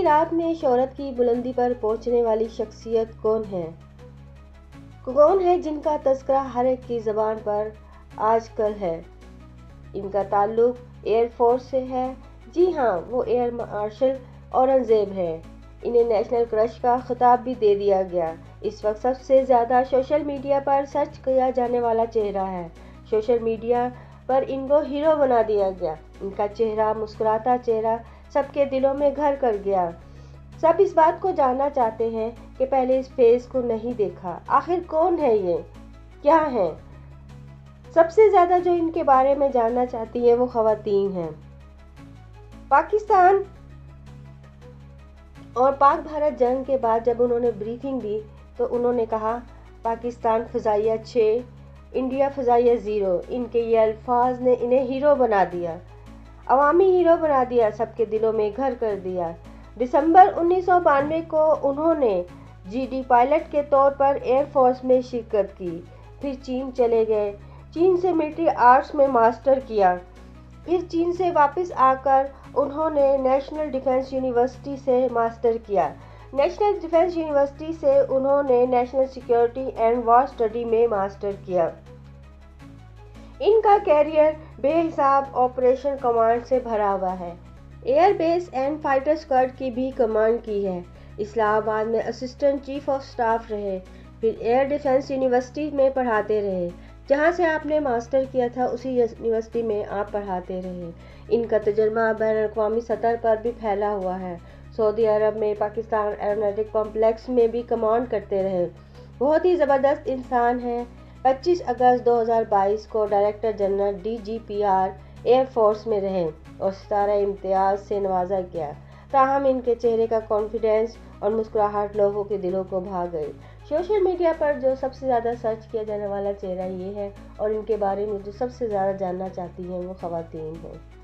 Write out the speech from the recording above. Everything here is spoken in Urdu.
رات میں شہرت کی بلندی پر پہنچنے والی شخصیت کون ہے جن کا تذکرہ ہر ایک کی زبان پر آج کل ہے؟ ان کا تعلق ایئر فورس سے ہے۔ جی ہاں، وہ ایئر مارشل اورنگزیب ہے۔ انہیں نیشنل کرش کا خطاب بھی دے دیا گیا۔ اس وقت سب سے زیادہ سوشل میڈیا پر سرچ کیا جانے والا چہرہ ہے۔ سوشل میڈیا پر ان کو ہیرو بنا دیا گیا۔ ان کا چہرہ، مسکراتا چہرہ سب کے دلوں میں گھر کر گیا۔ سب اس بات کو جاننا چاہتے ہیں کہ پہلے اس فیس کو نہیں دیکھا، آخر کون ہے یہ، کیا ہے؟ سب سے زیادہ جو ان کے بارے میں جاننا چاہتی ہیں وہ خواتین ہیں۔ پاکستان اور پاک بھارت جنگ کے بعد جب انہوں نے بریفنگ دی تو انہوں نے کہا، پاکستان فضائیہ 6، انڈیا فضائیہ 0۔ ان کے یہ الفاظ نے انہیں ہیرو بنا دیا، عوامی ہیرو بنا دیا، سب کے دلوں میں گھر کر دیا۔ دسمبر 1992 کو انہوں نے جی ڈی پائلٹ کے طور پر ایئر فورس میں شرکت کی۔ پھر چین چلے گئے، چین سے ملٹری آرٹس میں ماسٹر کیا۔ پھر چین سے واپس آ کر انہوں نے نیشنل ڈیفنس یونیورسٹی سے ماسٹر کیا۔ نیشنل ڈیفنس یونیورسٹی سے انہوں نے national security and war study میں ماسٹر کیا۔ ان کا کیریئر بے حساب آپریشن کمانڈ سے بھرا ہوا ہے۔ Air base and fighter squad کی بھی کمانڈ کی ہے۔ اسلام آباد میں اسسٹنٹ چیف آف اسٹاف رہے، پھر ایئر ڈیفنس یونیورسٹی میں پڑھاتے رہے۔ جہاں سے آپ نے ماسٹر کیا تھا اسی یونیورسٹی میں آپ پڑھاتے رہے۔ ان کا تجربہ بین الاقوامی سطح پر بھی پھیلا ہوا ہے۔ سعودی عرب میں پاکستان ایروناٹک کمپلیکس میں بھی کمانڈ کرتے رہے۔ بہت ہی زبردست انسان ہیں۔ 25 اگست 2022 کو director general DGPR air force میں رہے اور ستارہ امتیاز سے نوازا گیا۔ تاہم ان کے چہرے کا کانفیڈنس اور مسکراہٹ لوگوں کے دلوں کو بھا گئی۔ سوشل میڈیا پر جو سب سے زیادہ سرچ کیا جانے والا چہرہ یہ ہے اور ان کے بارے میں جو سب سے زیادہ جاننا چاہتی ہیں وہ خواتین ہیں۔